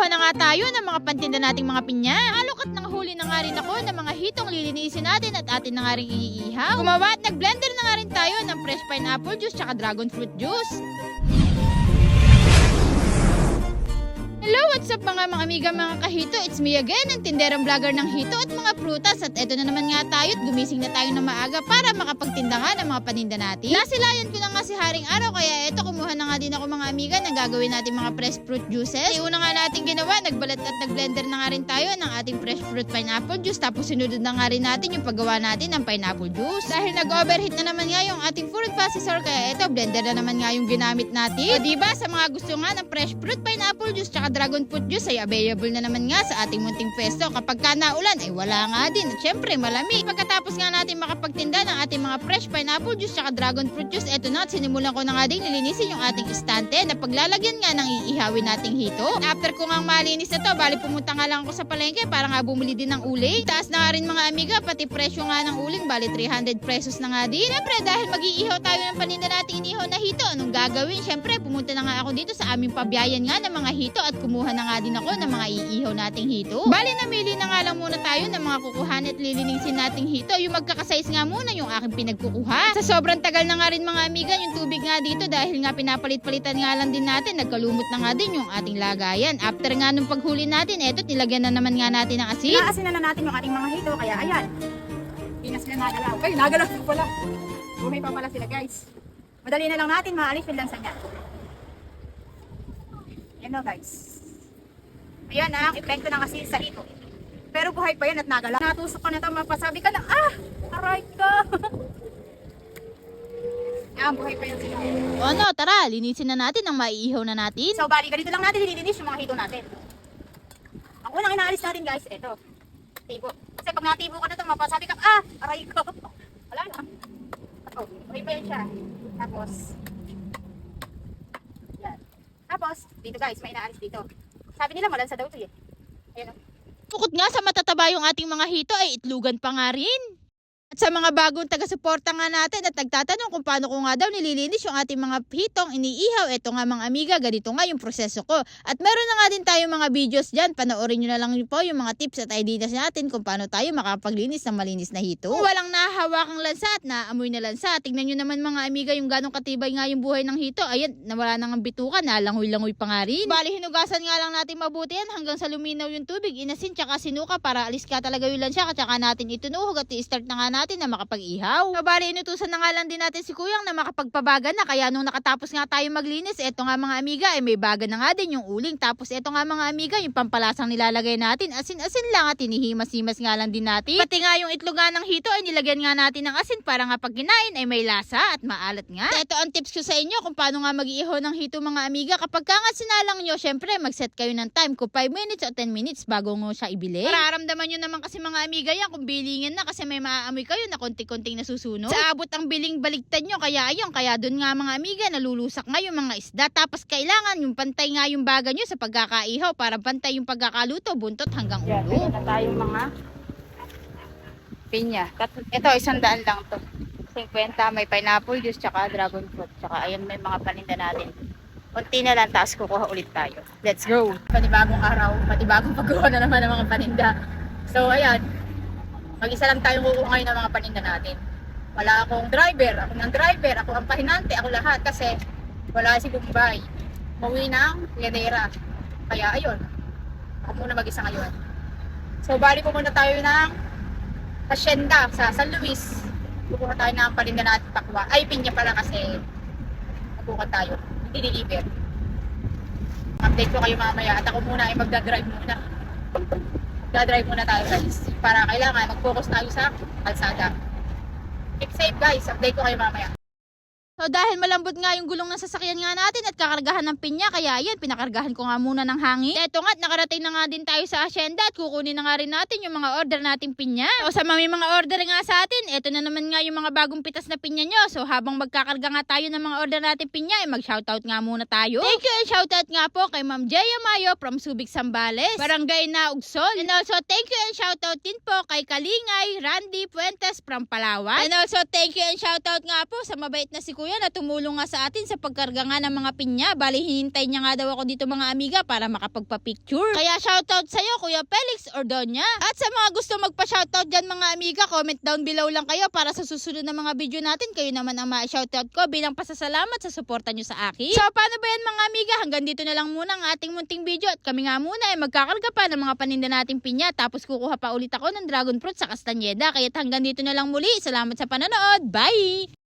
kumuha na nga tayo ng mga pantinda nating mga pinya. Alok at nanghuli na nga rin ako ng mga hitong lilinisin natin at atin na nga rin iihaw. Gumawa at nag-blender na nga rin tayo ng fresh pineapple juice tsaka dragon fruit juice. Hello, what's up mga amiga, mga kahito? It's me again, ang tinderang vlogger ng hito at mga prutas. At eto na naman nga tayo at gumising na tayo ng maaga para makapagtinda nga ng mga paninda natin. Nasilayan ko na nga si Haring Araw, kaya eto kumuha na nga din ako mga amiga ng gagawin natin mga fresh fruit juices. Una nga natin ginawa, nagbalat at nagblender na nga rin tayo ng ating fresh fruit pineapple juice. Tapos sinunod na nga rin natin yung paggawa natin ng pineapple juice. Dahil nag-overheat na naman nga yung ating food processor, kaya eto blender na naman nga yung ginamit natin. O diba, sa mga gusto nga ng fresh fruit pineapple juice tsaka dragon fruit juice ay available na naman nga sa ating munting pwesto. Kapag ka naulan ay wala nga din at syempre malamig. Pagkatapos nga natin makapagtinda ng ating mga fresh pineapple juice tsaka dragon fruit juice, eto na at sinimulan ko na nga din nilinisin yung ating istante na paglalagyan nga ng iihawin nating hito. After ko nga malinis na to, bali pumunta nga lang ako sa palengke para nga bumili din ng uling. Taas na nga rin mga amiga, pati presyo nga ng uling, bali 300 pesos na nga din. Syempre dahil mag-iihaw tayo ng paninda nating inihaw na hito, anong gagawin? Syempre pumunta na nga ako dito sa aming pabiyayan nga ng mga hito at kumuha na nga din ako ng mga iihaw nating hito. Bali namili na nga lang muna tayo ng mga kukuhan at lilinisin nating hito. Yung magkakasize nga muna yung aking pinagkukuha. Sa sobrang tagal na nga rin mga amiga yung tubig nga dito dahil nga pinapalit-palitan nga lang din natin, nagkalumot na nga din yung ating lagayan. After nga nung paghuli natin, eto nilagyan na naman nga natin ng asin. Naasin na natin yung ating mga hito, kaya ayan. Hindi na sila nagalaw. Ay, nagalaw po pala. Buhay pa pala sila guys. Madali na lang natin maalis yung lansa niya. Yan o guys. Ayan ang epekto ng asin sa hito. Pero buhay pa yan at nagalaw. Natusok ka na ito, mapasabi ka na, aray ka. Yan, buhay pa yan sila. O ano, tara, linisin na natin ang maiihaw na natin. So, bali, ganito lang natin nililinis yung mga hito natin. Ang unang inaalis natin guys, ito. Tibo. Kasi pag natibo ka na ito, mapasabi ka, aray ko. Wala na. Oh, buhay pa yan siya. Tapos, yan. Tapos, dito guys, may inaalis dito. Sabi nila, malansa daw ito eh. Ayan o. Bukod nga sa matataba yung ating mga hito ay itlugan pa nga rin. At sa mga bagong taga-suporta nga natin at nagtatanong kung paano ko nga daw nililinis yung ating mga hitong iniihaw, eto nga mga amiga, ganito nga yung proseso ko. At meron na nga din tayo mga videos dyan, panoorin nyo na lang po yung mga tips at ideas natin kung paano tayo makapaglinis ng malinis na hito. Kung walang nahahawakang lansa at naamoy na lansa, tignan nyo naman mga amiga yung ganong katibay nga yung buhay ng hito. Ayan, nawala nang bituka, nalangoy-langoy pa nga rin. Bali, hinugasan nga lang natin mabuti yan hanggang sa luminaw yung tubig, inasin tsaka sinuka para alis ka talaga yung lansa at tsaka natin itunuhog at i-start na nga natin na makapag-ihaw. So, bali, inutusan na nga lang din natin si Kuyang na makapagpabaga na, kaya nung nakatapos nga tayo maglinis, eto nga mga amiga, ay may baga na nga din yung uling. Tapos eto nga mga amiga, yung pampalasang nilalagay natin, asin-asin lang at hinihimas-himas nga lang din natin. Pati nga yung itlogan ng hito ay nilagyan nga natin ng asin para nga pag kinain ay may lasa at maalat nga. Ito ang tips ko sa inyo kung paano nga mag-iihaw ng hito mga amiga. Kapag ka nga sinalang nyo, syempre mag-set kayo ng time kung 5 minutes o 10 minutes bago mo siya ibili. Mararamdaman nyo naman kasi mga amiga yan kung bilingin na, kasi may maaamoy kayo na konti-konting nasusunog. Sa abot ang biling baliktad nyo, kaya ayun, kaya dun nga mga amiga, nalulusak nga yung mga isda. Tapos kailangan yung pantay nga yung baga nyo sa pagkakaihaw para pantay yung pagkakaluto, buntot hanggang ulo. Yan, na tayong mga pinya. Ito, 100 lang to. 50, may pineapple juice, tsaka dragon fruit. Tsaka ayun, may mga paninda natin. Kunti na lang, tapos kukuha ulit tayo. Let's go! Panibagong araw, panibagong pagkuha na naman ng mga paninda. So, ayan. Mag-isa lang tayong kukuha ngayon ng mga paninda natin. Wala akong driver, ako ng driver, ako ang pahinante, ako lahat kasi wala si Bombay. Umuwi ng Piedera. Kaya ayun, ako muna mag-isa ngayon. So bali po muna tayo ng Hacienda sa San Luis. Kukuha tayo ng paninda natin pakwa. Ay, pinya pala kasi kukuha tayo. Hindi deliver. Update ko kayo mamaya at ako muna ay magdadrive muna. Magdadrive muna tayo guys. Para kailangan mag-focus tayo sa kalsada. Keep safe guys. Update ko kayo mamaya. So dahil malambot nga yung gulong ng sasakyan nga natin at kakargahan ng pinya, kaya yan, pinakargahan ko nga muna ng hangin. Eto nga, nakarating na nga din tayo sa Hacienda at kukunin na nga rin natin yung mga order nating pinya. So sa may mga order nga sa atin, eto na naman nga yung mga bagong pitas na pinya nyo. So habang magkakarga nga tayo ng mga order nating pinya, ay mag-shoutout nga muna tayo. Thank you and shoutout nga po kay Ma'am Jaya Mayo from Subic, Zambales, Barangay Naugsol. And also thank you and shoutout din po kay Kalingay Randy Puentes from Palawan. And also thank you and shoutout nga po sa mabait na si kuya na tumulong nga sa atin sa pagkarga nga ng mga pinya. Bali hinintay niya nga daw ako dito mga amiga para makapagpa-picture. Kaya shoutout sa'yo Kuya Felix Ordonia. At sa mga gusto magpa-shoutout dyan mga amiga, comment down below lang kayo para sa susunod na mga video natin kayo naman ang ma-shoutout ko bilang pasasalamat sa suporta nyo sa akin. So paano ba yan mga amiga? Hanggang dito na lang muna ang ating munting video at kami nga muna ay magkakarga pa ng mga paninda nating pinya tapos kukuha pa ulit ako ng dragon fruit sa Castañeda. Kaya hanggang dito na lang muli. Salamat sa panonood. Bye!